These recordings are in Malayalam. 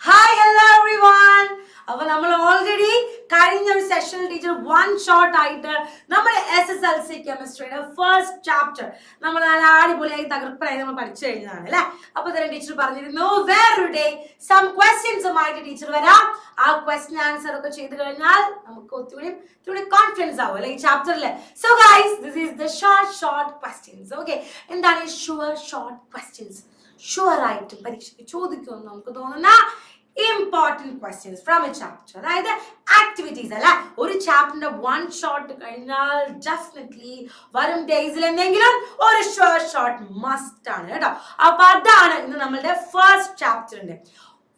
Hi, hello everyone. അപ്പോൾ നമ്മൾ ഓൾറെഡി കഴിഞ്ഞ ഒരു സെഷനിൽ ടീച്ചർ വൺ ഷോർട്ട് ആയിട്ട് നമ്മുടെ SSLC കെമിസ്ട്രിയുടെ ഫസ്റ്റ് ചാപ്റ്റർ നമ്മൾ നല്ല അടിപൊളിയായി തകർപ്പനായി നമ്മൾ പഠിച്ചു കഴിഞ്ഞതാണ് അല്ലേ. അപ്പൊ തന്നെ ടീച്ചർ പറഞ്ഞിരുന്നു വേറൊരു ഡേ സം ക്വസ്റ്റ്യൻസുമായിട്ട് ടീച്ചർ വരാം. ആ ക്വസ്റ്റ്യൻ ആൻസർ ഒക്കെ ചെയ്ത് കഴിഞ്ഞാൽ നമുക്ക് ഒത്തിരി കോൺഫിഡൻസ് ആവും അല്ലെ ഈ ചാപ്റ്ററിൽ. So guys, this is the short questions. Okay, എന്താണ് ഈ ഷോർട്ട് ക്വസ്റ്റ്യൻസ്? ഷുവർ ആയിട്ടും പരീക്ഷയ്ക്ക് ചോദിക്കുമെന്ന് നമുക്ക് തോന്നുന്ന important questions from A chapter. അതായത് ആക്ടിവിറ്റീസ് അല്ല, ഒരു ചാപ്റ്ററിന്റെ വൺ ഷോട്ട് കഴിഞ്ഞാൽ ഡെഫിനറ്റ്ലി വരും ഡേയ്സിൽ എന്തെങ്കിലും ഒരു ഷോർട്ട് മസ്റ്റ് ആണ് കേട്ടോ. അപ്പൊ അതാണ് ഇന്ന് നമ്മളുടെ ഫസ്റ്റ് ചാപ്റ്ററിന്റെ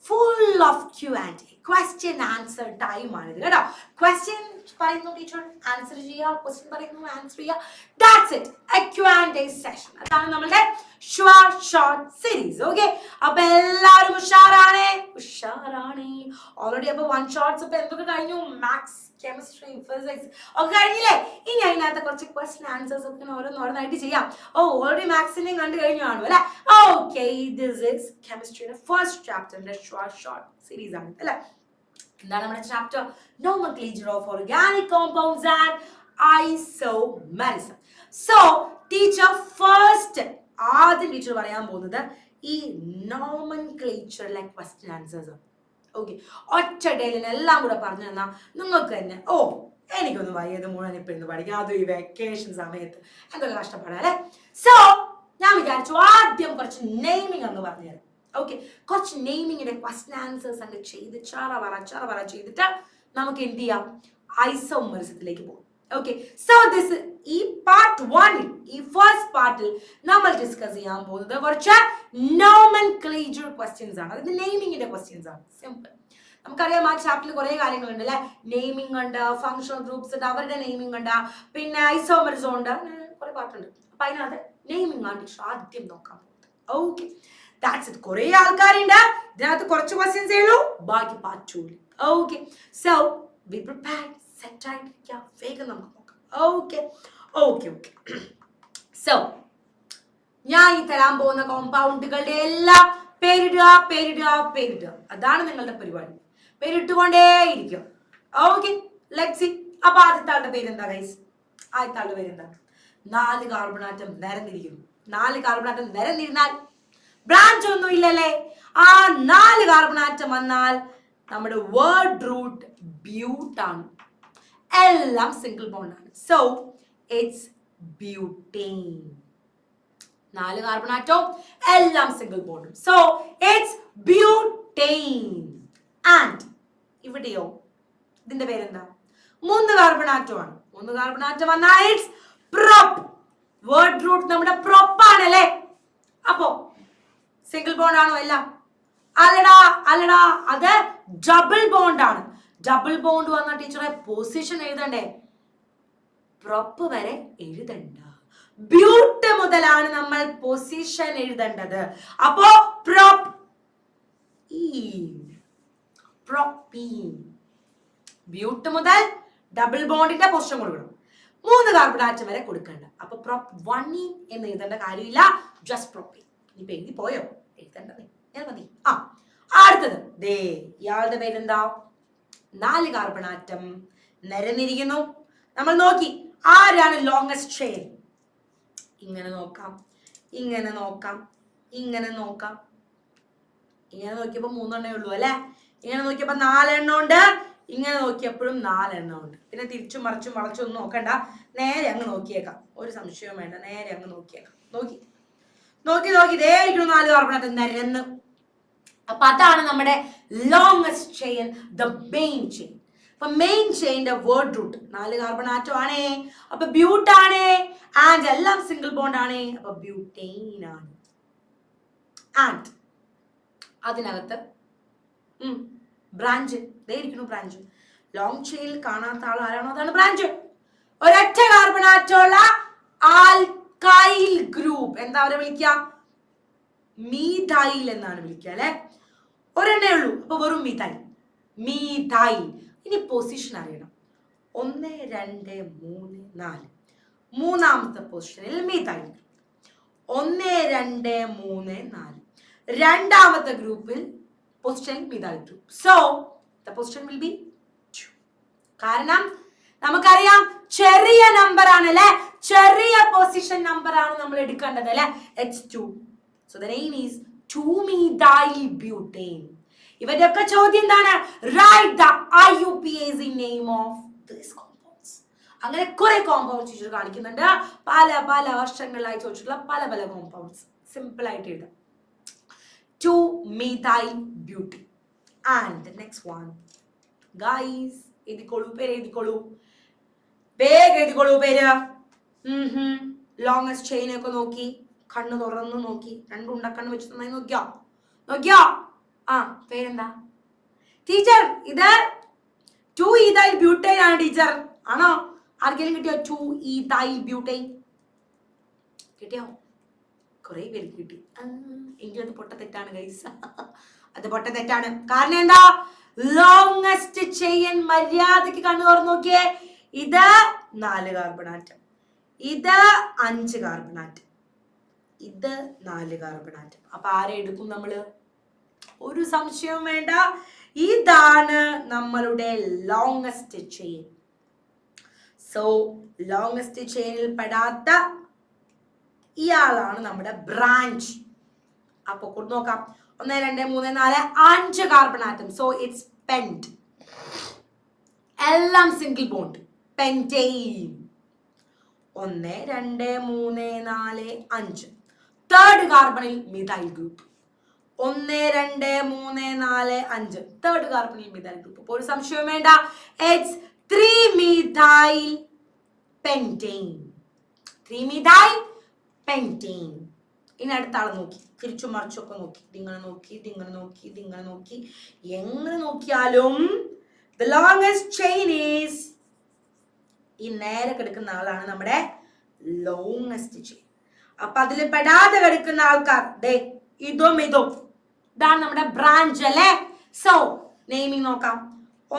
full of Q&A, question answer time ആണിത് കേട്ടോ. ക്വസ്റ്റ്യൻ പറയുന്നു ടീച്ചർ, ആൻസർ ചെയ്യുക, ക്വസ്റ്റ്യൻ പറയുന്നു ആൻസർ ചെയ്യുക. That's it, a Q&A session. അതാണ് നമ്മളുടെ ഷോർട്ട് സീരീസ്. ഓക്കെ, അപ്പൊ എല്ലാവരും ഉഷാറാണേ. ഓൾറെഡി അപ്പൊ വൺ ഷോർട്ട്സ് ഇപ്പൊ എന്തൊക്കെ കഴിഞ്ഞു? മാത്സ്, കെമിസ്ട്രി, ഫിസിക്സ് ഒക്കെ കഴിഞ്ഞില്ലേ? ഇനി അതിനകത്ത് കുറച്ച് ക്വസ്റ്റ്യൻ ആൻസേഴ്സ് ഒക്കെ ഓരോന്നായിട്ട് ചെയ്യാം. ഓൾറെഡി മാത്സിനെയും കണ്ടു കഴിഞ്ഞു കാണും അല്ലെ. ഓക്കെ, ദിസ് ഈസ് കെമിസ്ട്രിയുടെ ഫസ്റ്റ് ചാപ്റ്ററിന്റെ ഷോർട്ട് സീരീസ് ആണ് അല്ലെ. എന്താണ് നമ്മുടെ chapter? Nomenclature of organic compounds and isomerism. So teacher first ആദ്യം ടീച്ചർ പറയാൻ പോകുന്നത് ഈ നോമെൻക്ലേച്ചറിലെ ക്വസ്റ്റ്യൻ ആൻസേഴ്സ് ആണ്. ഓക്കെ, ഒറ്റ ഡേയിൽ എല്ലാം കൂടെ പറഞ്ഞു തന്നാൽ നിങ്ങൾക്ക് തന്നെ എനിക്കൊന്ന് വയ്യത് മുഴുവൻ ഇപ്പൊ ഇന്ന് പഠിക്കാം, അതും ഈ വെക്കേഷൻ സമയത്ത് എന്തൊക്കെ കഷ്ടപ്പെടാം അല്ലെ. സോ ഞാൻ വിചാരിച്ചു ആദ്യം കുറച്ച് നെയിമിംഗ് അങ്ങ് പറഞ്ഞുതരാം. ഓക്കെ, കുറച്ച് നെയിമിങ്ങിന്റെ ക്വസ്റ്റ്യൻ ആൻസേഴ്സ് അങ്ങ് ചെയ്ത് ചറ ചെയ്തിട്ട് നമുക്ക് എന്ത് ചെയ്യാം? ഐസോമെറിസത്തിലേക്ക് പോകും. ഓക്കെ, സോ ദിസ് ഈ പാർട്ട് 1, ഈ ഫസ്റ്റ് പാർട്ടിൽ നമ്മൾ ഡിസ്കസ് ചെയ്യാൻ പോകുന്നത് കുറച്ച് നോമെൻക്ലേച്ചർ ക്വസ്റ്റ്യൻസ് ആണ്. അതായത് നെയിമിങ്ങിന്റെ ക്വസ്റ്റ്യൻസ് ആണ്. സിമ്പിൾ. നമുക്കറിയാം ആ ചാപ്റ്ററിൽ കുറെ കാര്യങ്ങളുണ്ട് അല്ലെ. നെയിമിംഗ് ഉണ്ട്, ഫങ്ഷണൽ ഗ്രൂപ്പ്സ് ഉണ്ട്, അവരുടെ നെയിമിംഗ് ഉണ്ട്, പിന്നെ ഐസോമെറിസം ഉണ്ട്, കുറെ പാർട്ടുണ്ട്. അപ്പൊ അതിനകത്ത് നെയിമിംഗ് ആണ് ടീച്ചർ ആദ്യം നോക്കാൻ പോകുന്നത്. Okay, that's it. കുറെ ആൾക്കാരുണ്ട്, ഇതിനകത്ത് കുറച്ച് ക്വസ്റ്റ്യൻസ് ഉള്ളൂ, ബാക്കി part 2. Okay, so be prepared, set ആയിട്ടിരിക്കുക, വേഗം നമുക്ക് നോക്കാം. ഓക്കെ, സോ ഞാൻ ഈ തരാൻ പോകുന്ന കോമ്പൗണ്ടുകളുടെ എല്ലാം പേരിടുക. അതാണ് നിങ്ങളുടെ പരിപാടി. പേരിട്ടുകൊണ്ടേയിരിക്കും. Okay, let's see. അപ്പൊ ആദ്യത്തെ ആളുടെ പേരെന്താ ഗൈസ്? ആദ്യത്തെ ആളുടെ പേരെന്താ? 4 കാർബൺ ആറ്റം നിരന്നിരിക്കുന്നു. 4 കാർബൺ ആറ്റം നിരന്നിരുന്നാൽ ബ്രാഞ്ച് ഒന്നും ഇല്ലല്ലേ. ആ 4 കാർബൺ ആറ്റം വന്നാൽ നമ്മുടെ വേർഡ് റൂട്ട് ബ്യൂട്ടാണ്. എല്ലാം സിംഗിൾ ബോണ്ട് ആണ്. So it's butane. 4 കാർബൺ ആറ്റവും എല്ലാം സിംഗിൾ ബോണ്ടും. So it's butane. ആൻഡ് ഇവിടെയോ ഇതിന്റെ പേരെന്താ? 3 കാർബൺ ആറ്റം ആണ്. 3 കാർബൺ ആറ്റം വന്നാൽ ഇറ്റ്സ് പ്രൊപ്പ്. വേർഡ് റൂട്ട് നമ്മുടെ പ്രൊപ്പ് ആണല്ലേ. അപ്പോ സിംഗിൾ ബോണ്ട് ആണോ? എല്ലാം അല്ലടാ, അത് ഡബിൾ ബോണ്ട് ആണ്. ഡബിൾ ബോണ്ട് വന്ന ടീച്ചറെ പൊസിഷൻ എഴുതണ്ടേ? പ്രൊപ്പ് വരെ എഴുതണ്ട, ബ്യൂട്ട് മുതലാണ് നമ്മൾ പൊസിഷൻ എഴുതേണ്ടത്. അപ്പോ ബ്യൂട്ട് മുതൽ ഡബിൾ ബോണ്ടിന്റെ പൊസിഷൻ കൊടുക്കണം. 3 കാർബൺ ആറ്റം വരെ കൊടുക്കണ്ട. അപ്പൊ പ്രൊപ്പ് 1 എന്ന് എഴുതേണ്ട കാര്യമില്ല, ജസ്റ്റ് പ്രൊപ്പീൻ. ഇനിയിപ്പോ എഴുതി പോയോ? എഴുതണ്ടേ, മതി. അടുത്തത് ദേ ഇയാളുടെ പേരെന്താ? 4 കാർബൺ ആറ്റം നിരന്നിരിക്കുന്നു. നമ്മൾ നോക്കി ആരാണ് ലോങ്സ്റ്റ് ചെയിൻ. ഇങ്ങനെ നോക്കാം. ഇങ്ങനെ നോക്കിയപ്പോ 3 എണ്ണേ ഉള്ളൂ അല്ലെ. ഇങ്ങനെ നോക്കിയപ്പോ 4 എണ്ണം ഉണ്ട്. ഇങ്ങനെ നോക്കിയപ്പോഴും 4 എണ്ണം ഉണ്ട്. പിന്നെ തിരിച്ചും മറിച്ചും വളച്ചൊന്നും നോക്കണ്ട, നേരെ അങ്ങ് നോക്കിയേക്കാം. ഒരു സംശയവും വേണ്ട, നേരെ അങ്ങ് നോക്കിയേക്കാം. നോക്കി ദേ ഇരിക്കുന്നു 4 കാർബൺ ആറ്റം നിരന്ന്. അപ്പൊ അതാണ് നമ്മുടെ longest chain, the main chain. അപ്പൊ മെയിൻ ചെയിന്റെ വേർഡ് റൂട്ട് 4 കാർബൺ ആറ്റം ആണേ. അപ്പൊ ബ്യൂട്ട് ആണേ. ആൻഡ് എല്ലാം സിംഗിൾ ബോണ്ട് ആണേ. അപ്പൊ ബ്യൂട്ടൈൻ ആണ്. ആൻഡ് അതിനകത്ത് ബ്രാഞ്ച് ഇരിക്കുന്നു. ബ്രാഞ്ച് ലോങ് ചെയിനിൽ കാണാത്ത ആൾ ആരാണോ അതാണ് ബ്രാഞ്ച്. ഒരൊറ്റ കാർബൺ ആറ്റമുള്ള ആൽക്കൈൽ ഗ്രൂപ്പ് എന്താ അവരെ വിളിക്കുക? മീഥൈൽ എന്നാണ് വിളിക്കുക അല്ലെ. ഒരെണ്ണേ ഉള്ളൂ, അപ്പൊ വെറും മീഥൈൽ. ഇനി പൊസിഷൻ അറിയണം. 1 2 3 4. മൂന്നാമത്തെ പൊസിഷനിൽ മീഥൈൽ. 1 2 3 4. രണ്ടാമത്തെ ഗ്രൂപ്പിൽ position methyl group. So the position will be 2. കാരണം നമുക്കറിയാം ചെറിയ നമ്പർ ആണ് അല്ലെ, ചെറിയ പൊസിഷൻ നമ്പർ ആണ് നമ്മൾ എടുക്കേണ്ടത് അല്ലെ, H2. So the name is 2-methyl butane. ഇവരുടെ ഒക്കെ ചോദ്യം എന്താണ്? Write the IUPAC name of this compounds. അങ്ങനെ കുറെ കോമ്പൗണ്ട്സ് ടീച്ചർ കാണിക്കുന്നുണ്ട്, പല പല വർഷങ്ങളിലായി ചോദിച്ചിട്ടുള്ള പല പല കോമ്പൗണ്ട്സ്. സിമ്പിൾ ആയിട്ട് എഴുതാം. 2-methyl butane. And the next one, guys, എഴുതിക്കോളൂ, പേര് എഴുതിക്കോളൂ, വേഗം എഴുതിക്കോളൂ പേര്. ലോങ്സ്റ്റ് ചെയിൻ ഒക്കെ നോക്കി, കണ്ണ് തുറന്ന് നോക്കി, രണ്ടുണ്ടക്കണ്ണ് വെച്ച് നന്നായി നോക്കിയോ? ആ പേരെന്താ ടീച്ചർ? ഇത് 2-ethyl butane ആണ് ടീച്ചർ. ആണോ? ആർക്കെങ്കിലും കിട്ടിയോ 2-ethyl butane? കിട്ടിയോ? കുറെ പേർക്ക് കിട്ടി. എനിക്കത് പൊട്ട തെറ്റാണ് ഗൈസ്, അത് പൊട്ട തെറ്റാണ്. കാരണം എന്താ? ലോങ്സ്റ്റ് ചെയിൻ മര്യാദക്ക് കണ്ണു തുറന്ന് നോക്കിയേ. ഇത് 4 കാർബൺ ആറ്റം, ഇത് 5 കാർബൺ ആറ്റം, ഇത് 4 കാർബൺ ആറ്റം. അപ്പൊ ആരെ എടുക്കും നമ്മള്? ഒരു സംശയവും വേണ്ട, ഇതാണ് നമ്മളുടെ ലോങ്സ്റ്റ് ചെയിൻ. സോ ലോങ്സ്റ്റ് ചെയിനിൽ പെടാത്ത ഇയാളാണ് നമ്മുടെ ബ്രാഞ്ച്. അപ്പൊ കൊണ്ട് നോക്കാം. 1 2 3 4 5 carbon atom. So it's pent. എല്ലാം സിംഗിൾ ബോണ്ട്, പെന്റെയിൻ. 1 2 3 4 5. തേർഡ് കാർബണിൽ മിഥൈൽ ഗ്രൂപ്പ്. 1 2 3 4 5. തേർഡ് കാർബണിൽ മിഥൈൽ ഗ്രൂപ്പ്. അപ്പോൾ ഒരു സംശയവും വേണ്ട, it's 3-methyl pentane. 3-methyl pentane. ഇനി അടുത്ത ആളെ നോക്കി, തിരിച്ചു മറിച്ചൊക്കെ നോക്കി, ഇതിങ്ങനെ നോക്കി, ഇതിങ്ങനെ നോക്കി, ഇതിങ്ങനെ നോക്കി, എങ്ങനെ നോക്കിയാലും the longest chain is ഈ നേരെ കിടക്കുന്ന ആളാണ് നമ്മുടെ ലോങ്സ്റ്റ് ചെയിൻ. അപ്പൊ അതിൽ പെടാതെ കിടക്കുന്ന ആൾക്കാർ ഇതും ഇതാണ് നമ്മുടെ ബ്രാഞ്ച് അല്ലെ. സോ നെയിമിങ് നോക്കാം.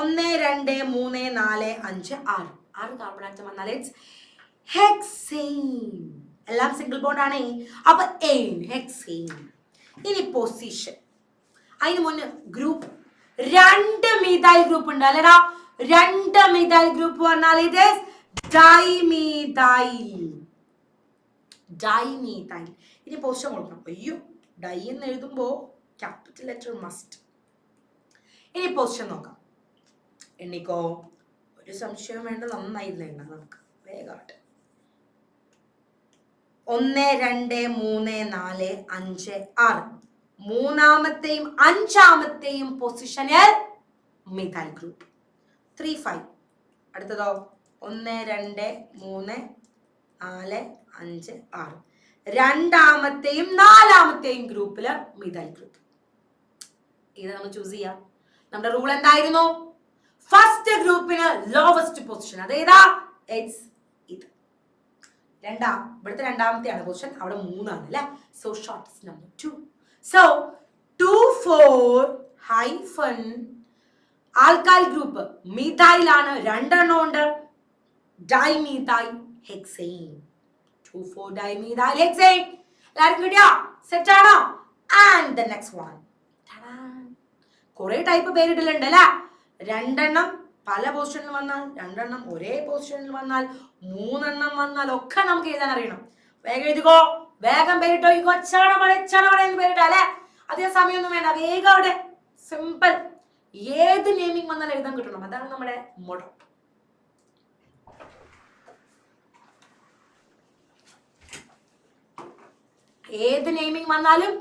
1 2 3 4 5 6. 6 കാർബൺ ആറ്റം വന്നാൽ ഇറ്റ്സ് ഹെക്സെയിൻ. എല്ലാം സിംഗിൾ ബോണ്ട് ആണ്. അപ്പൊ ഹെക്സെയിൻ. ഇനി പൊസിഷൻ. അതിന് മുന്നേ ഗ്രൂപ്പ് 2 methyl ഗ്രൂപ്പ് ഉണ്ട് അല്ലടാ. 2 methyl ഗ്രൂപ്പ് പറഞ്ഞാൽ ഇത് ഡൈമീഥൈൽ. ഇനി പൊസിഷൻ കൊടുക്കണം. അയ്യോ, ഡൈ എന്ന് എഴുതുമ്പോ ക്യാപിറ്റൽ ലെറ്റർ മസ്റ്റ്. ഇനി പൊസിഷൻ നോക്കാം. എണ്ണിക്കോ, ഒരു സംശയം വേണ്ട, നന്നായിരുന്നു എണ്ണ. നമുക്ക് വേഗമായിട്ട് 1 2 3 4 5 6. മൂന്നാമത്തെയും അഞ്ചാമത്തെയും പൊസിഷനിൽ മിഥൈൽ ഗ്രൂപ്പ്. 3 5. അടുത്തതോ 1 2 3 4 5 6. രണ്ടാമത്തെയും നാലാമത്തെയും ഗ്രൂപ്പില് മിഥൈൽ ഗ്രൂപ്പ്. ഇത് നമ്മൾ ചൂസ് ചെയ്യാം. നമ്മുടെ റൂൾ എന്തായിരുന്നു? ഫസ്റ്റ് ഗ്രൂപ്പിന് ലോവസ്റ്റ് പൊസിഷൻ. അതേതാ? ഇത് ഇവിടുത്തെ രണ്ടാമത്തെയാണ് പൊസിഷൻ, അവിടെ 3 ആണ് അല്ലെ. So shortest number 2. So 2,4- alkyl group methyl ആണ്, 2 എണ്ണം ഉണ്ട്. Dimethyl hexane. 2,4-dimethyl hexane. എല്ലാവർക്കും കിട്ടിയോ? സെറ്റ് ആണോ? And the next one. കുറെ ടൈപ്പ് പേരിടലുണ്ട് അല്ലെ. 2 എണ്ണം പല പൊസിഷനിൽ വന്നാൽ, 2 എണ്ണം ഒരേ പൊസിഷനിൽ വന്നാൽ, 3 എണ്ണം വന്നാൽ ഒക്കെ നമുക്ക് എഴുതാൻ അറിയണം. വേഗം എഴുതിക്കോ, വേഗം പേരിട്ടോ. ഈ ചടപടയെന്ന് പേരിട്ടോ അല്ലെ. അധികം സമയമൊന്നും വേണ്ട, വേഗം അവിടെ സിമ്പിൾ. ഏത് നെയിമിങ് വന്നാൽ എഴുതാൻ കിട്ടണം, അതാണ് നമ്മുടെ മോഡൽ. ഏത് നെയിമിങ് വന്നാലും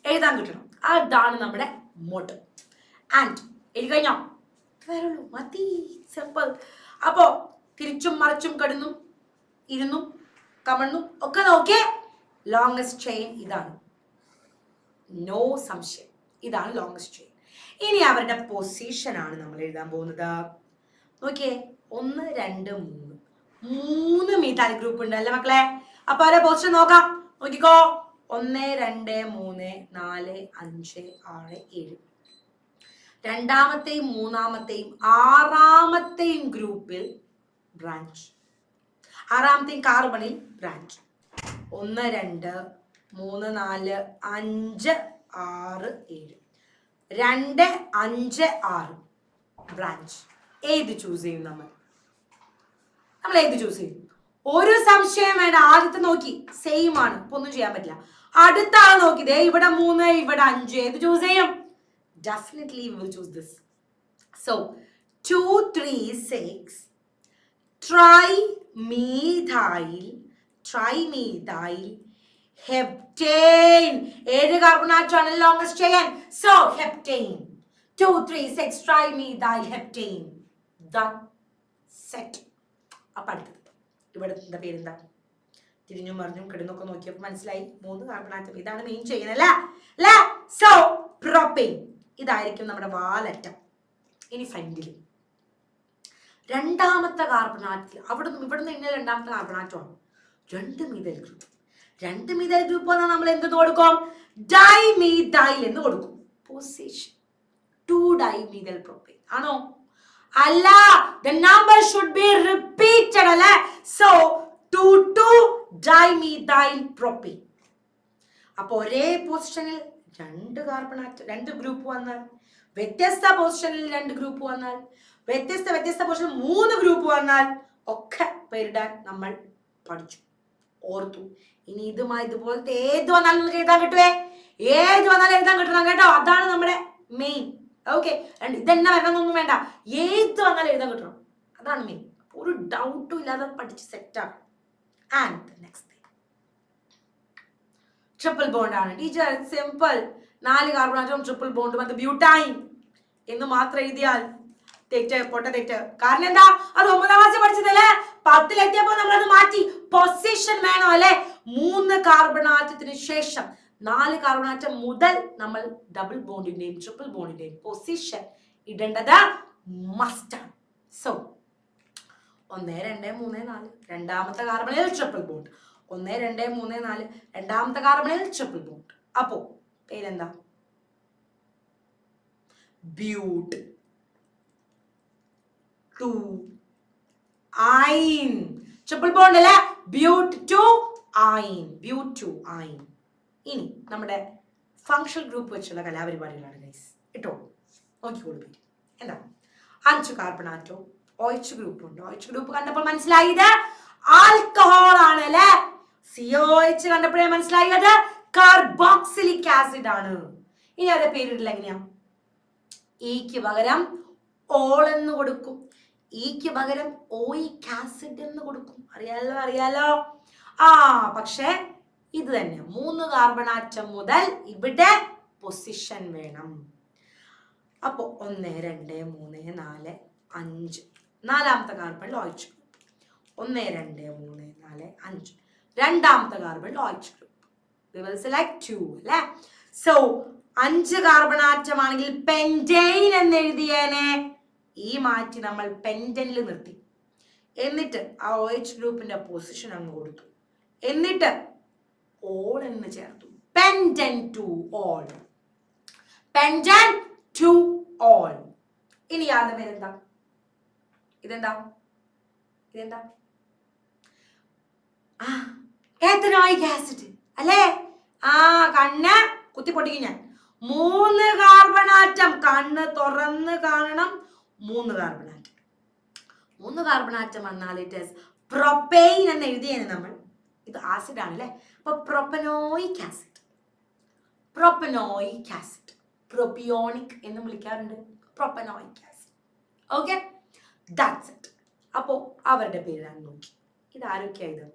എഴുതാൻ കിട്ടണം, അതാണ് നമ്മുടെ മോട്ടോ. ആൻഡ് എഴുതി കഴിഞ്ഞോ? വരുള്ളൂ, മതി, സിമ്പിൾ. അപ്പോ തിരിച്ചും മറിച്ചും കിടന്നും ഇരുന്നും കമണ്ണും ഒക്കെ നോക്കിയേ. ലോങ്സ്റ്റ് ചെയിൻ ഇതാണ്, നോ സംശയം, ഇതാണ് ലോങ്സ്റ്റ് ചെയിൻ. ഇനി അവരുടെ പൊസിഷൻ ആണ് നമ്മൾ എഴുതാൻ പോകുന്നത്. നോക്കിയേ, 1 2 3 മീഥൈൽ ഗ്രൂപ്പ് ഉണ്ട് അല്ലേ മക്കളെ. അപ്പൊ അവരുടെ പൊസിഷൻ നോക്കാം. നോക്കിക്കോ, 1 2 3 4 5 6 7. രണ്ടാമത്തെയും മൂന്നാമത്തെയും ആറാമത്തെയും ഗ്രൂപ്പിൽ ബ്രാഞ്ച്, ആറാമത്തെയും കാർബണിൽ ബ്രാഞ്ച്. 1 2 3 4 5 6 7. 2, 5, 6 ബ്രാഞ്ച്. ഏത് ചൂസ് ചെയ്യും നമ്മൾ ഏത് ചൂസ് ചെയ്യും? ഒരു സംശയം വേണ്ട. ആദ്യത്തെ നോക്കി സെയിം ആണ്, ഇപ്പൊ ഒന്നും ചെയ്യാൻ പറ്റില്ല. അടുത്ത ആൾ നോക്കി, ദേ ഇവിടെ 3, ഇവിടെ 5, ഏത് ചൂസ് ചെയ്യും? Definitely we will choose this. So 2, 3, 6 trimethyl heptane. ഏത് കാർബൺ ആറ്റമാണ് longest chain? So heptane. 2, 3, 6 trimethyl heptane. Done. Set. അപ്പൊ അടുത്തത് ഇവിടെ എന്താ പേരെന്താ? തിരിഞ്ഞും മറിഞ്ഞും കിടന്നൊക്കെ നോക്കിയപ്പോൾ മനസ്സിലായി 3 കാർബൺ ആറ്റം. ഇതാണ് മെയിൻ ചെയിൻ അല്ലേ? So propane. ഇതായിരിക്കും നമ്മുടെ വാലറ്റം. ഇനി ഫ്രണ്ടിൽ രണ്ടാമത്തെ കാർബൺ ആറ്റത്തിൽ ഇവിടുന്ന് ഇന്ന രണ്ടാമത്തെ കാർബൺ ആറ്റമാണ് 2 മീഥൈൽ ഗ്രൂപ്പ്. 2 മീഥൈൽ ഗ്രൂപ്പ് വന്നാൽ നമ്മൾ എന്ത് കൊടുക്കും? ഡൈമീഥൈൽ എന്ന് കൊടുക്കും. പൊസിഷൻ 2 ഡൈമീഥൈൽ പ്രൊപ്പൈൻ ആണോ? അല്ല, the number should be repeated അല്ലേ? So 2 dimethyl propane. അപ്പൊ ഒരേ പൊസിഷനിൽ 2 കാർബൺ ആറ്റം 2 ഗ്രൂപ്പ് വന്നാൽ, വ്യത്യസ്ത പൊസിഷനിൽ 2 ഗ്രൂപ്പ് വന്നാൽ, വ്യത്യസ്ത പൊസിഷനിൽ 3 ഗ്രൂപ്പ് വന്നാൽ ഒക്കെ പേരിടാൻ നമ്മൾ പഠിച്ചു, ഓർത്തു. ഇനി ഇതുപോലത്തെ ഏത് വന്നാലും നിങ്ങൾക്ക് എഴുതാൻ കിട്ടുവേ. ഏത് വന്നാലും എഴുതാൻ കിട്ടണം കേട്ടോ. അതാണ് നമ്മുടെ മെയിൻ. ഓക്കെ, ഇതെന്നെ വരണമെന്നൊന്നും വേണ്ട, ഏത് വന്നാലും എഴുതാൻ കിട്ടണം. അതാണ് മെയിൻ. ഒരു ഡൗട്ടും ഇല്ലാതെ പഠിച്ച് സെറ്റാണ്. ആൻഡ് നെക്സ്റ്റ് ട്രിപ്പിൾ ബോണ്ട് ആണ് ടീച്ചർ. സിമ്പിൾ. 4 കാർബൺ ആറ്റവും ട്രിപ്പിൾ ബോണ്ടും അത് ബ്യൂട്ടൈൻ എന്ന് മാത്രം എഴുതിയാൽ തെറ്റ്. തെറ്റ്. കാരണം എന്താ? അത് 9ാം ക്ലാസ്സിൽ പഠിച്ചതല്ലേ. 10ലെത്തിയപ്പോ നമ്മളത് മാറ്റി. പൊസിഷൻ വേണം അല്ലെ? 3 കാർബൺ ആറ്റത്തിന് ശേഷം 4 കാർബൺ ആറ്റം മുതൽ നമ്മൾ ഡബിൾ ബോണ്ടിന്റെയും ട്രിപ്പിൾ ബോണ്ടിന്റെയും പൊസിഷൻ ഇടേണ്ടത് മസ്റ്റാണ്. സോ 1, 2, 3, 4 രണ്ടാമത്തെ കാർബണിൽ ട്രിപ്പിൾ ബോണ്ട്. 1, 2, 3, 4 രണ്ടാമത്തെ കാർബണിൽ ട്രിപ്പിൾ ബോണ്ട്. അപ്പോ പേരെന്താ? ബ്യൂട്ട് 2 ഐൻ. ട്രിപ്പിൾ ബോണ്ട് അല്ലേ? ബ്യൂട്ട് 2 ഐൻ. ബ്യൂട്ട് 2 ഐൻ. ഇനി നമ്മുടെ ഫങ്ഷണൽ ഗ്രൂപ്പ് വെച്ചുള്ള കലാപരിപാടികളാണ് ഗൈസ്. ഇട്ടോ നോക്കിക്കോളൂ. എന്താ? 5 കാർബൺ ആറ്റവും OH ഗ്രൂപ്പ് ഉണ്ട്. OH ഗ്രൂപ്പ് കണ്ടപ്പോൾ മനസ്സിലായത് ആൽക്കഹോൾ ആണ് അല്ലെ? COH കണ്ടപ്പോഴേ മനസ്സിലായത് കാർബോക്സിലിക് ആസിഡ് ആണ്. ഇനി അതിന്റെ പേരിടില്ല എങ്ങനെയാ? ഇക്ക് പകരം ഓൾ എന്ന് കൊടുക്കും, ഇക്ക് പകരം ഓയിക് ആസിഡ് എന്ന് കൊടുക്കും. അറിയാലോ. പക്ഷെ ഇത് തന്നെ 3 കാർബൺ ആറ്റം മുതൽ ഇവിടെ പൊസിഷൻ വേണം. അപ്പോ 1, 2, 3, 4, 5 നാലാമത്തെ കാർബണിൽ OH ഗ്രൂപ്പ്. 1, 2, 3, 4, 5 രണ്ടാമത്തെ കാർബണിൽ OH group. We will select 2 അല്ലേ? സോ 5 കാർബൺ ആറ്റം ആണെങ്കിൽ പെന്റൈൻ എന്ന് എഴുതിയേനെ. ഈ മാറ്റി നമ്മൾ പെന്റനിൽ നിർത്തി. എന്നിട്ട് ആ OH ഗ്രൂപ്പിന്റെ പൊസിഷൻ അങ്ങ് കൊടുത്തു. എന്നിട്ട് ഓൾ എന്ന് ചേർത്തു. Pentan two ol. Pentan two ol. ഇനി യാതൊരു പേരെന്താ? ഇതെന്താ? എഥനോയിക് ആസിഡ് അല്ലേ? കണ്ണ് കുത്തി പൊട്ടിക്കും ഞാൻ. 3 കാർബൺ ആറ്റം. കണ്ണ് തുറന്ന് കാണണം. 3 കാർബൺ ആറ്റം. 3 കാർബൺ ആറ്റം വന്നാൽ ഇറ്റ് ഈസ് പ്രൊപ്പെയിൻ എന്ന് എഴുതിയാണ് നമ്മൾ. ഇത് ആസിഡ് ആണ് അല്ലേ? അപ്പൊ പ്രൊപ്പനോയിക് ആസിഡ്. പ്രൊപ്പിയോണിക് എന്ന് വിളിക്കാറുണ്ട്. Propanoic acid. Okay, that's it. അപ്പോ അവരുടെ പേരാണ് നോക്കി. ഇത് ആരൊക്കെയായത്?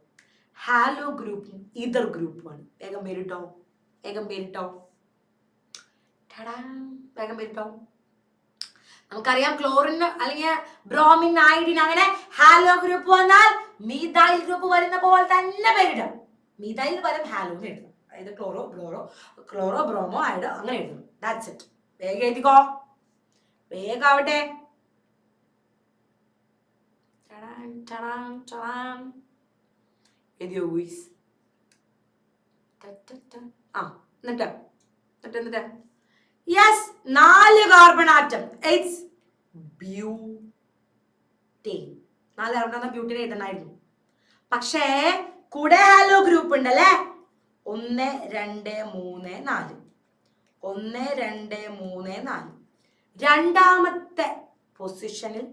ഹാലോ ഗ്രൂപ്പും ഈതർ ഗ്രൂപ്പുമാണ്. വേഗം പേരിട്ടോ. നമുക്കറിയാം ക്ലോറിൻ അല്ലെങ്കിൽ ബ്രോമിൻ, അയഡിൻ അങ്ങനെ ഹാലോ ഗ്രൂപ്പ് വന്നാൽ മീഥൈൽ ഗ്രൂപ്പ് വരുന്ന പോലെ തന്നെ പേരിടാം. മീഥൈൽ പകരം ഹാലോ എന്ന് എഴുതണം. അതായത് ക്ലോറോ ബ്രോമോ അയഡോ അങ്ങനെ എഴുതണം. That's it. വേഗം എഴുതിക്കോ. വേഗാവട്ടെ. എഴുതിയോ ഗൂയിസ്? എന്നിട്ട് yes, 4 carbon atom. It's butane. 4 carbon atom butane എഴുതണമായിരുന്നു. പക്ഷേ കൂടെ ഹാലോ ഗ്രൂപ്പ് ഉണ്ടല്ലേ? 1, 2, 3, 4. 1 2 3 4. രണ്ടാമത്തെ പൊസിഷനിൽ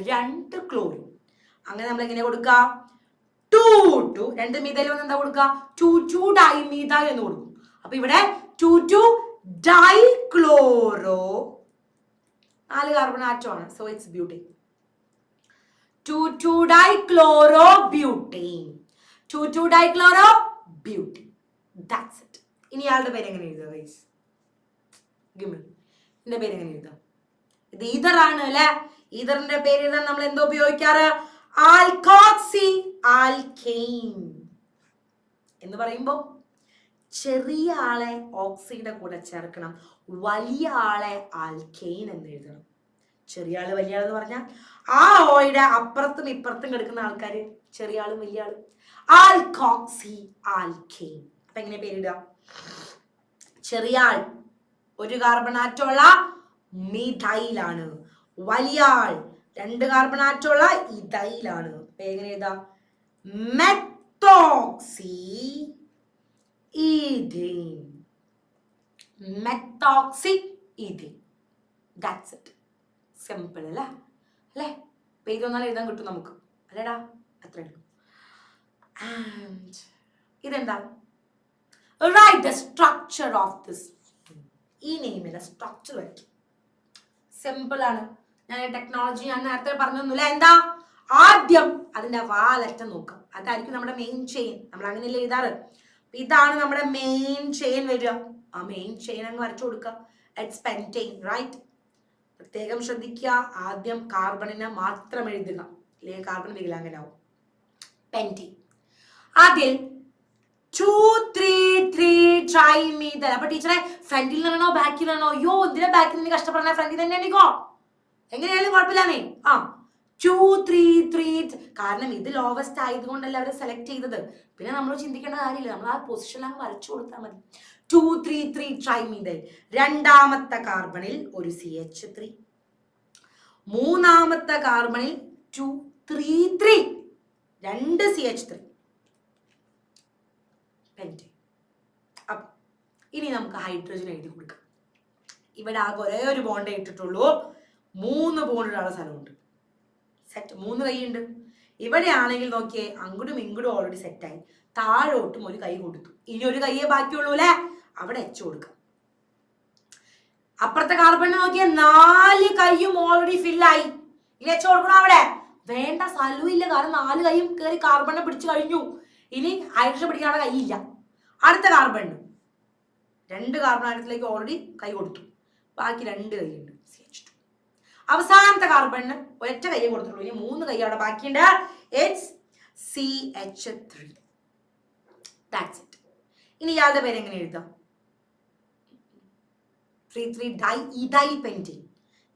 2 ക്ലോറിൻ. അങ്ങനെ നമ്മൾ എങ്ങനെ കൊടുക്കുക? 2 2 മീഥൈൽ വന്ന് എന്താ കൊടുക്കുക? 2 ഡൈമീഥൈൽ എന്ന് കൊടുക്കും. അപ്പൊ ഇവിടെ 2 ഡൈക്ലോറോ, 4 കാർബൺ ആറ്റം ആണ്. So it's butene. 2 dichloro butene. 2 dichloro butene. That's it. ഇനി ഇയാളുടെ പേര് എങ്ങനെ എഴുതുക ഗൈസ്? ഇതിന്റെ പേര് എങ്ങനെ എഴുതാം? ഇത് ഈതർ ആണ് അല്ലെ. ഈതറിന്റെ പേര് എഴുതാൻ നമ്മൾ എന്തോ ഉപയോഗിക്കാറ്? ആൽക്കോക്സി ആൽക്കെയിൻ എന്ന് പറയുമ്പോ ചെറിയ ആളെ ഓക്സിയുടെ കൂടെ ചേർക്കണം, വലിയ ആളെ ആൽക്കെയിൻ എന്ന് എഴുതണം. ചെറിയ ആള് വലിയ ആളെന്ന് പറഞ്ഞാൽ ആ ഓയുടെ അപ്പുറത്തും ഇപ്പുറത്തും കിടക്കുന്ന ആൾക്കാര് ചെറിയ ആളും വലിയ ആളും. Alkoxy alkane. അപ്പൊ എങ്ങനെ പേരിടുക? ചെറിയ ആൾ 1 കാർബൺ ആറ്റമുള്ള മീഥൈലാണ്. വലിയ ആൾ 2 കാർബൺ ആറ്റമുള്ള ഇഥൈലാണ്. എങ്ങനെ എഴുതാ? Methoxy ethene. Methoxy ethene. That's it. Simple അല്ലേ? അല്ലേ? പേര് ഒന്നാലും എഴുതാൻ കിട്ടും നമുക്ക് അല്ലേടാ? അത്രേ ഉള്ളൂ. ആൻഡ് ഇതെന്താ? Write the structure of this. ഈ നെയിമിലെ സ്ട്രക്ചർ വയ്ക്കും. സിമ്പിൾ ആണ്. ഞാൻ ടെക്നോളജി ഞാൻ നേരത്തെ പറഞ്ഞൊന്നുമില്ല. എന്താ? ആദ്യം അതിന്റെ വാലറ്റം നോക്കാം. അതായിരിക്കും നമ്മുടെ മെയിൻ ചെയിൻ. നമ്മൾ അങ്ങനെയല്ലേ എഴുതാറ്. ഇതാണ് നമ്മുടെ മെയിൻ ചെയിൻ വരിക. ആ മെയിൻ ചെയിൻ അങ്ങ് വരച്ചു കൊടുക്കുക. It's pentane. റൈറ്റ്? പ്രത്യേകം ശ്രദ്ധിക്കുക. ആദ്യം കാർബണിനെ മാത്രം എഴുതുക, അല്ലെങ്കിൽ കാർബൺ വികലാംഗനാവും. പെന്റെയിൻ. അതിൽ 2 3 3 ട്രൈമീഥൈൽ. അപ്പൊ ടീച്ചറെ ഫ്രണ്ടിൽ നിന്നാണോ ബാക്കിൽ നിന്നാണോ? അയ്യോ എന്തിനാ ബാക്കിൽ നിന്ന് കഷ്ടപ്പെടണ? ഫ്രണ്ടിൽ തന്നെ എണീക്കോ, എങ്ങനെയായാലും കുഴപ്പമില്ലാന്നേ. 2 3 3. കാരണം ഇത് ലോവസ്റ്റ് ആയതുകൊണ്ടല്ല അവർ സെലക്ട് ചെയ്തത്. പിന്നെ നമ്മൾ ചിന്തിക്കേണ്ട കാര്യമില്ല, നമ്മൾ ആ പൊസിഷനിൽ വരച്ചു കൊടുത്താൽ മതി. 2 3 3 ട്രൈമീഥൈൽ. രണ്ടാമത്തെ കാർബണിൽ ഒരു CH3. മൂന്നാമത്തെ കാർബണിൽ 2 3 3 2 CH3. അപ്പൊ ഇനി നമുക്ക് ഹൈഡ്രജൻ എഴുതി കൊടുക്കാം. ഇവിടെ ആകെ ഒരേ ഒരു ബോണ്ടേ ഇട്ടിട്ടുള്ളൂ. 3 ബോണ്ട് ഇടാനുള്ള സ്ഥലമുണ്ട്. സെറ്റ്. 3 കൈയുണ്ട്. ഇവിടെ ആണെങ്കിൽ നോക്കിയേ, അങ്ങോട്ടും ഇങ്ങോട്ടും ഓൾറെഡി സെറ്റായി. താഴോട്ടും ഒരു കൈ കൊടുത്തു. ഇനി ഒരു കൈയേ ബാക്കിയുള്ളൂ അല്ലെ? അവിടെ എച്ച് കൊടുക്കാം. അപ്പുറത്തെ കാർബണിനെ നോക്കിയേ, 4 കൈയും ഓൾറെഡി ഫില്ലായി. ഇനി എച്ച് കൊടുക്കണം അവിടെ? വേണ്ട, സ്ഥലവും ഇല്ല. കാരണം 4 കൈയും കയറി കാർബണിനെ പിടിച്ചു കഴിഞ്ഞു. ഇനി ഹൈഡ്രജൻ പിടിക്കാനുള്ള കൈയില്ല. അടുത്ത കാർബണിന് 2 കാർബൺ ആറ്റത്തിലേക്ക് ഓൾറെഡി കൈ കൊടുത്തു. ബാക്കി 2 കൈയുണ്ട്. CH2. അവസാനത്തെ കാർബണിന് ഒരൊറ്റ കൈയെ കൊടുത്തുള്ളൂ. ഇനി 3 കൈ അവിടെ ബാക്കിയുണ്ട്. It's CH3. That's it. ഇനി ഇയാളുടെ പേര് എങ്ങനെ എഴുതാം? 3 3 ഡൈഇഥൈൽ പെന്റെയിൻ.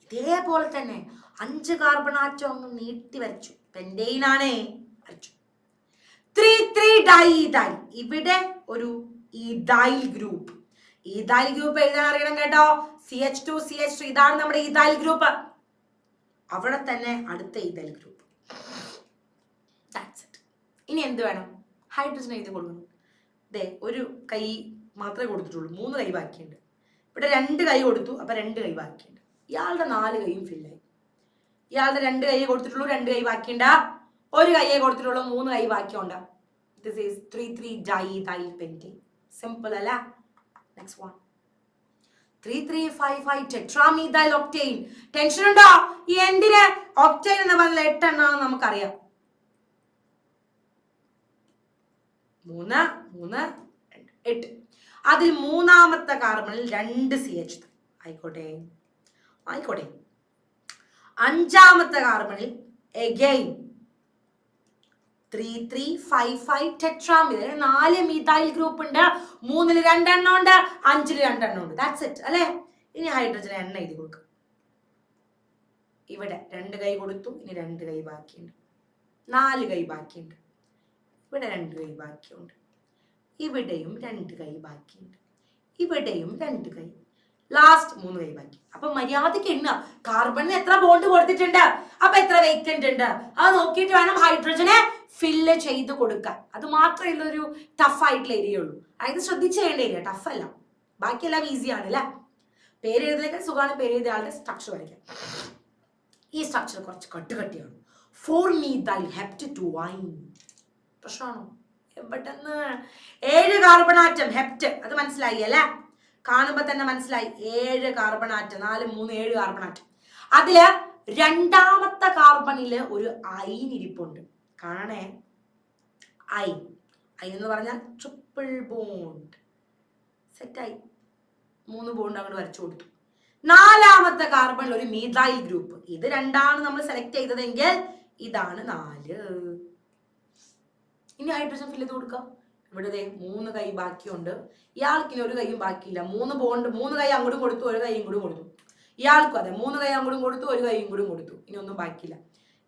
ഇതേപോലെ തന്നെ 5 കാർബൺ ആറ്റം ഒന്ന് നീട്ടി വരച്ചു. പെന്റെയിൻ ആണേ, വരച്ചു. 3 3 ഡൈഇഥൈൽ. ഇവിടെ ഒരു ഇഥൈൽ ഗ്രൂപ്പ്. ഇഥൈൽ ഗ്രൂപ്പ് എഴുതാൻ അറിയണം കേട്ടോ. CH2 CH3. ഇതാണ് നമ്മുടെ ഇഥൈൽ ഗ്രൂപ്പ്. അവിടെ തന്നെ അടുത്ത ഇഥൈൽ ഗ്രൂപ്പ്. That's it. ഇനി എന്ത് വേണം? ഹൈഡ്രജൻ എഴുതി കൊടുക്കണം. ദേ ഒരു കൈ മാത്രമേ കൊടുത്തിട്ടുള്ളൂ. 3 കൈ ബാക്കിയുണ്ട്. ഇവിടെ 2 കൈ കൊടുത്തു. അപ്പൊ 2 കൈ ബാക്കിയുണ്ട്. ഇയാളുടെ 4 കൈയും ഫില്ലായി. ഇയാളുടെ 2 കൈ കൊടുത്തിട്ടുള്ളൂ. 2 കൈ ബാക്കിയുണ്ട്. ഒരു കൈയെ കൊടുത്തിട്ടുള്ളൂ. 3 കൈ ബാക്കിയുണ്ട്. This is 3 3 ഡൈഇഥൈൽ pentane. സിമ്പിൾ അല്ല? Next one. 3 3 5 5 ടെട്രാമീഥൈൽ ഒക്ടെയിൻ. ടെൻഷൻ ഉണ്ടോ? ഈ എന്തിന് ഒക്ടെയിൻ എന്ന് പറഞ്ഞാൽ 8 എണ്ണാണെന്ന് നമുക്കറിയാം. 3 3 8. അതിൽ മൂന്നാമത്തെ കാർബണിൽ 2 CH3. ആയിക്കോട്ടെ ആയിക്കോട്ടെ. അഞ്ചാമത്തെ കാർബണിൽ again 3 3 5 5 ടെട്രാമീഥൈൽ. 4 മീഥൈൽ ഗ്രൂപ്പ് ഉണ്ട്. 3-ൽ 2 എണ്ണം ഉണ്ട്. 5-ൽ 2 എണ്ണം ഉണ്ട്. ദാറ്റ്സ് ഇറ്റ് അല്ലെ? ഇനി ഹൈഡ്രജൻ എണ്ണ എഴുതി കൊടുക്കും. ഇവിടെ 2 കൈ കൊടുത്തു. ഇനി 2 കൈ ബാക്കിയുണ്ട്. 4 കൈ ബാക്കിയുണ്ട്. ഇവിടെ 2 കൈ ബാക്കിയുണ്ട്. ഇവിടെയും 2 കൈ ബാക്കിയുണ്ട്. ഇവിടെയും 2 കൈ. ലാസ്റ്റ് 3 കൈ ബാക്കി. അപ്പൊ മര്യാദക്ക് എണ്ണ. കാർബണിന് എത്ര ബോണ്ട് കൊടുത്തിട്ടുണ്ട്, അപ്പൊ എത്ര വേക്കന്റ് ഉണ്ട്, അത് നോക്കിയിട്ട് വേണം ഹൈഡ്രജനെ ഫില്ല് ചെയ്ത് കൊടുക്കാൻ. അത് മാത്രമേ ഉള്ളൊരു ടഫ് ആയിട്ടുള്ള ഏരിയ ഉള്ളൂ. അതായത് ശ്രദ്ധിച്ച് ചെയ്യേണ്ട ഏരിയ. ടഫ് അല്ല, ബാക്കിയെല്ലാം ഈസിയാണ് അല്ലെ? പേര് എഴുതിയേക്കാൻ സുഖമാണ്, പേര് എഴുതിയ ആളുടെ സ്ട്രക്ചർ വരയ്ക്കാം. ഈ സ്ട്രക്ചർ കുറച്ച് കട്ടുകട്ടിയാണ്. 4-methyl heptatowine. പ്രശ്നമാണോ? പെട്ടെന്ന് 7 കാർബൺ ആറ്റം ഹെപ്റ്റ്, അത് മനസ്സിലായി അല്ലേ? കാണുമ്പോ തന്നെ മനസ്സിലായി. 7 കാർബൺ ആറ്റം, 4, 3, 7 കാർബൺ ആറ്റം. അതില് രണ്ടാമത്തെ കാർബണില് ഒരു അയിൻ ഇരിപ്പുണ്ട്. കാണണേ, അയിൻ എന്ന് പറഞ്ഞാൽ ട്രിപ്പിൾ ബോണ്ട്. സെറ്റായി. 3 ബോണ്ട് അങ്ങോട്ട് വരച്ചു കൊടുത്തു. നാലാമത്തെ കാർബണിൽ ഒരു മീഥൈൽ ഗ്രൂപ്പ്. ഇത് 2ആണ് നമ്മൾ സെലക്ട് ചെയ്തതെങ്കിൽ ഇതാണ് 4. ഇനി ഹൈഡ്രജൻ ഫില്ല് ചെയ്ത് കൊടുക്കാം. ഇവിടെ 3 കൈ ബാക്കിയുണ്ട്. ഇയാൾക്കിനി ഒരു കൈയും ബാക്കിയില്ല. 3 ബോണ്ട്, 3 കൈ അങ്ങോട്ടും കൊടുത്തു, ഒരു കൈയും കൂടി കൊടുത്തു. ഇയാൾക്കും അതെ, 3 കൈ അങ്ങോട്ടും കൊടുത്തു, ഒരു കൈയും കൂടി കൊടുത്തു. ഇനി ഒന്നും ബാക്കിയില്ല.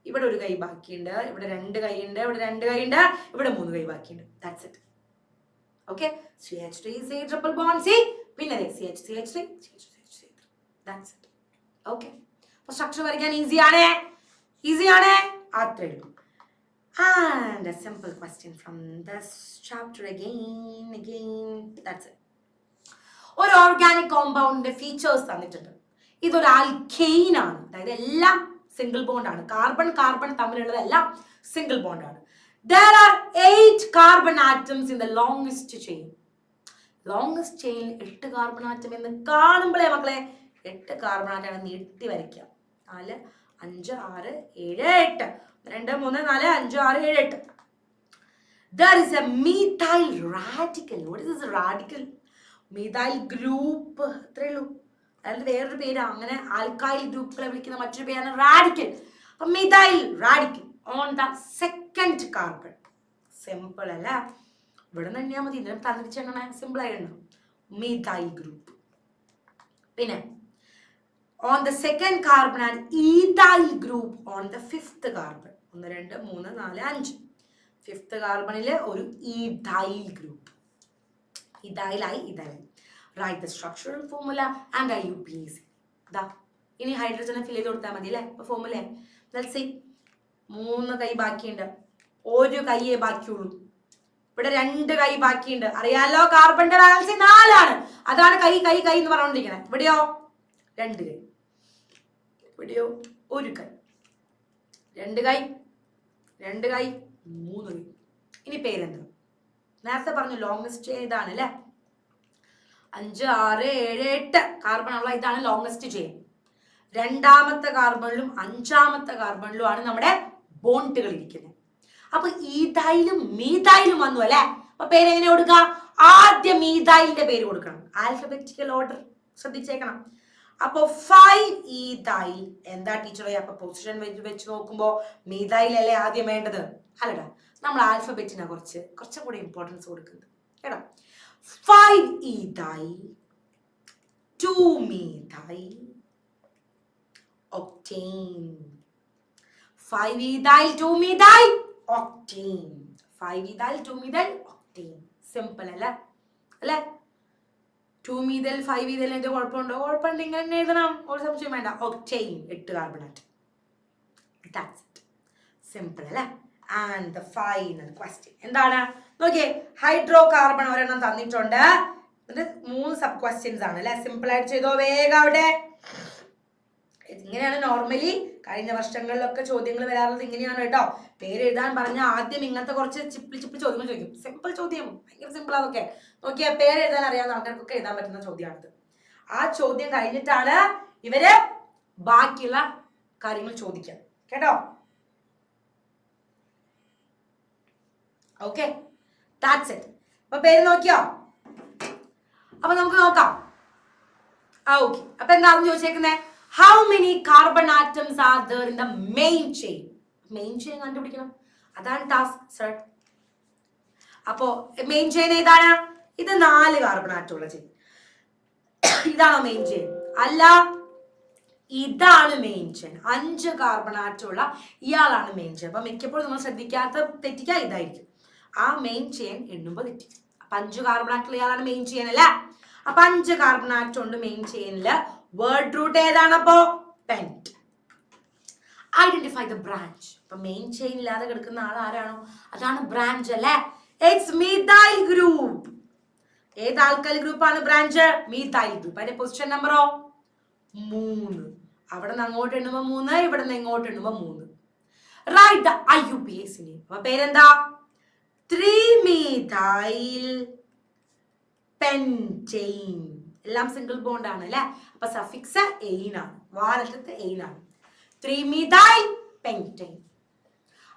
ഇവിടെ ഒരു കൈ ബാക്കിയുണ്ട്, ഇവിടെ 2 കൈ ഉണ്ട്, ഇവിടെ 2 കൈ ഉണ്ട്, ഇവിടെ 3 കൈ ബാക്കിയുണ്ട്. That's it. Okay, CH3 C triple bond C, പിന്നെ CH3 ദാറ്റ്സ് ഇറ്റ്. ഓക്കെ, അപ്പോൾ സ്ട്രക്ചർ വരയ്ക്കാൻ ഈസിയാണ്, അത്രേ ഉള്ളൂ. And a simple question from this chapter again. That's it. ഒരു ഓർഗാനിക് കോമ്പൗണ്ടിന്റെ ഫീച്ചേഴ്സ് തന്നിട്ടുണ്ട്. ഇതൊരു ആൽക്കെയിൻ ആണ്, അതായത് എല്ലാം സിംഗിൾ ബോണ്ട് ആണ്. കാർബൺ തമ്മിലുള്ളതെല്ലാം സിംഗിൾ ബോണ്ട് ആണ്. There are 8 carbon atoms in the longest chain. Longest chain 8 carbon atom എന്ന് കാണുമ്പോഴേ മക്കളെ 8 കാർബൺ ആറ്റം ആണ് നീട്ടി വരയ്ക്കാം. 4, 5, 6, 7, 8. 2, 3, 4, 5, 6, 7, 8. There is a methyl radical. What is this radical? methyl group. അത്രേ ഉള്ളൂ. അതായത് വേറൊരു പേര്, അങ്ങനെ ആൽക്കൈൽ ഗ്രൂപ്പുകളെ വിളിക്കുന്ന മറ്റൊരു പേരാണ് റാഡിക്കൽ. അപ്പൊ methyl radical on the second carbon. Simple അല്ല, ഇവിടെ നിന്ന് എണ്ണിയാൽ മതി. ഇതിനെ തന്നിരിച്ചെണ്ണ സിമ്പിൾ ആയി എണ്ണ. methyl group. പിന്നെ on the second carbon and ethyl group on the 5th carbon. 1, 2, 3, 4, 5. 5th കാർബണില് ഒരു ethyl group. ethyl. Write the structural formula and IUPAC. ദാ ഇനി ഹൈഡ്രജനെ ഫിൽ ചെയ്ത് കൊടുത്താൽ മതി അല്ലേ? ഇപ്പൊ ഫോർമുല ലെറ്റ്സ് സീ 3 കൈ ബാക്കിയുണ്ട്, ഒരു കൈയേ ബാക്കിയുള്ളൂ. ഇവിടെ 2 കൈ ബാക്കിയുണ്ട്. അറിയാലോ, കാർബണിന്റെ ബാലൻസ് 4 ആണ്. അതാണ് കൈ എന്ന് പറഞ്ഞോണ്ടിരിക്കണേ. ഇവിടെയോ 2 കൈ, ഇവിടെയോ 1 കൈ, 2 കൈ, 3 കൈ. ഇനി പേരെന്താ? നേരത്തെ പറഞ്ഞു ലോങ്സ്റ്റ് ഇതാണ് അല്ലേ? 5, 6, 7, 8 കാർബൺ ഉള്ള ഇതാണ് ലോങ്സ്റ്റ് ചെയിൻ. രണ്ടാമത്തെ കാർബണിലും 5ാമത്തെ കാർബണിലും ആണ് നമ്മുടെ ബോണ്ടുകൾ ഇരിക്കുന്നത്. അപ്പൊ ഈഥൈലും മീഥൈലും വന്നു അല്ലെ? അപ്പൊ പേരെങ്ങനെ കൊടുക്കുക? ആദ്യം മീഥൈലിന്റെ പേര് കൊടുക്കണം, ആൽഫബറ്റിക്കൽ ഓർഡർ ശ്രദ്ധിച്ചേക്കണം. അപ്പൊ 5-ethyl എന്താ ടീച്ചറെ? അപ്പൊ പൊസിഷൻ വെച്ച് നോക്കുമ്പോ മീഥൈൽ അല്ലേ ആദ്യം വേണ്ടത്? അല്ലടാ, നമ്മൾ ആൽഫബറ്റിനാ കുറച്ചും കൂടി ഇമ്പോർട്ടൻസ് കൊടുക്കുന്നത് കേട്ടോ. 5-ethyl 2-methyl octane. 5-ethyl 2-methyl octane. 5-ethyl 2-methyl octane. Simple അല്ലേ? 2-methyl 5-ethyl കുഴപ്പമുണ്ടോ? കുഴപ്പമുണ്ട്, ഇങ്ങനെ എഴുതണം, ഒരു സംശയം വേണ്ട. Octane 8 carbon atom. That's it. Simple അല്ലേ? ആൻഡ് ദ ഫൈനൽ ക്വസ്റ്റ്യൻ എന്താണ്? നോക്കിയേ, ഹൈഡ്രോ കാർബൺ ഒരെണ്ണം തന്നിട്ടുണ്ട്. ഇത് 3 സബ് ക്വസ്റ്റ്യൻസ് ആണ് അല്ലെ? സിമ്പിൾ ആയിട്ട് ചെയ്തോ, വേഗം അവിടെ. ഇങ്ങനെയാണ് നോർമലി കഴിഞ്ഞ വർഷങ്ങളിലൊക്കെ ചോദ്യങ്ങൾ വരാറുള്ളത്. ഇങ്ങനെയാണ് കേട്ടോ. പേര് എഴുതാൻ പറഞ്ഞാൽ ആദ്യം ഇങ്ങനത്തെ കുറച്ച് ചിപ്പിളി ചോദ്യങ്ങൾ ചോദിക്കും. സിമ്പിൾ ചോദ്യം, ഭയങ്കര സിമ്പിൾ. അതൊക്കെ നോക്കിയാ പേര് എഴുതാൻ അറിയാവുന്ന ആൾക്കാർക്കൊക്കെ എഴുതാൻ പറ്റുന്ന ചോദ്യമാണിത്. ആ ചോദ്യം കഴിഞ്ഞിട്ടാണ് ഇവര് ബാക്കിയുള്ള കാര്യങ്ങൾ ചോദിക്കുക കേട്ടോ. Okay, that's it. അപ്പൊ പേര് നോക്കിയോ? അപ്പൊ നമുക്ക് നോക്കാം. ഓക്കെ, അപ്പൊ എന്താണെന്ന് ചോദിച്ചേക്കുന്നേ? How many carbon atoms are there in the main chain? Main chain കണ്ടുപിടിക്കണം, അതാണ് ടാസ്ക് സർ. അപ്പോ മെയിൻ ചെയിൻ ഏതാണ്? ഇത് 4 കാർബൺ ആറ്റം ഉള്ള ചെയിൻ. ഇതാണോ മെയിൻ ചെയിൻ? അല്ല, ഇതാണ് മെയിൻ ചെയിൻ. 5 കാർബൺ ആറ്റം ഉള്ള ഇയാളാണ് മെയിൻ ചെയിൻ. അപ്പൊ മിക്കപ്പോഴും നമ്മൾ തെറ്റിക്കുക ഇതായിരിക്കും. ആ മെയിൻ ചെയിൻ എണ്ണുമ്പോൾ തെറ്റി. അപ്പൊ 5 കാർബൺ ആറ്റം ഇയാളാണ് മെയിൻ ചെയിൻ അല്ലേ? അപ്പൊ 5 കാർബൺ ആറ്റം ഉണ്ട് മെയിൻ ചെയിനില്. വേർഡ് റൂട്ട് ഏതാണ്? അപ്പോ പെന്റ്. Identify the branch. അപ്പൊ മെയിൻ ചെയിൻ ഇല്ലാതെ കിടക്കുന്ന ആൾ ആരാണോ അതാണ് ബ്രാഞ്ച് അല്ലേ? It's methyl group. ഏത് ആൽക്കൈൽ ഗ്രൂപ്പാണ് ബ്രാഞ്ച്? Methyl group. അതിന്റെ പൊസിഷൻ നമ്പറോ 3. അവിടെ നിന്ന് അങ്ങോട്ട് എണ്ണുമ്പോ 3, ഇവിടെ നിന്ന് ഇങ്ങോട്ട് എണ്ണുമ്പോ 3. Write the IUPAC name. അപ്പൊ പേരെന്താ? 3-methyl pentane. എല്ലാം സിംഗിൾ ബോണ്ട് ആണ് അല്ലെ. അപ്പൊ സഫിക്സ് എയിൻ ആണ്, വാലറ്റത്ത് എയിൻ ആണ്. 3-methyl pentane.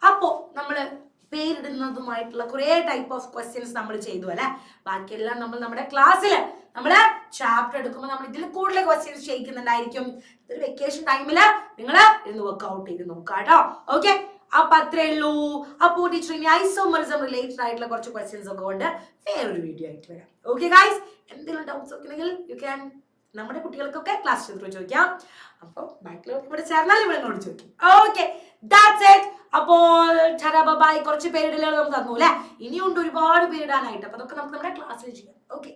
അപ്പോ നമ്മള് പേരിടുന്നതുമായിട്ടുള്ള കുറെ ടൈപ്പ് ഓഫ് ക്വസ്റ്റ്യൻസ് നമ്മൾ ചെയ്തു അല്ലെ. ബാക്കിയെല്ലാം നമ്മൾ നമ്മുടെ ക്ലാസ്സിൽ നമ്മള് ചാപ്റ്റർ എടുക്കുമ്പോൾ നമ്മൾ ഇതിൽ കൂടുതൽ ക്വസ്റ്റ്യൻസ് ചെയ്യിക്കുന്നുണ്ടായിരിക്കും. ഇതൊരു വെക്കേഷൻ ടൈമില് നിങ്ങൾ ഇരുന്ന് വർക്ക്ഔട്ട് ചെയ്ത് നോക്കാം കേട്ടോ. ഓക്കെ, അപ്പൊ അത്രേ ഉള്ളൂ. അപ്പോ ടീച്ചർ ഇനി ഐസോമറിസം റിലേറ്റഡ് ആയിട്ടുള്ള കുറച്ച് ക്വസ്റ്റ്യൻസ് ഒക്കെ കൊണ്ട് വേറൊരു വീഡിയോ ആയിട്ട് വരാം. ഓക്കെ ഗൈസ്, എന്തെങ്കിലും ഡൗട്ട്സ് ഒക്കെ ഉണ്ടെങ്കിൽ യു ക്യാൻ നമ്മുടെ കുട്ടികൾക്കൊക്കെ ക്ലാസ് ത്രൂ ചോദിക്കാം. അപ്പോൾ ബാക്കിലോട്ട് ഇവിടെ ചേർന്നാൽ ഇവിടെ ചോദിക്കും. Okay, that's it. അപ്പോൾ ബൈ. കുറച്ച് പേരിടലുകൾ നമുക്ക് തന്നു അല്ലെ, ഇനിയുണ്ട് ഒരുപാട് പേരിടാനായിട്ട്. അപ്പൊ അതൊക്കെ നമുക്ക് നമ്മുടെ ക്ലാസ്സിൽ ചെയ്യാം. ഓക്കെ.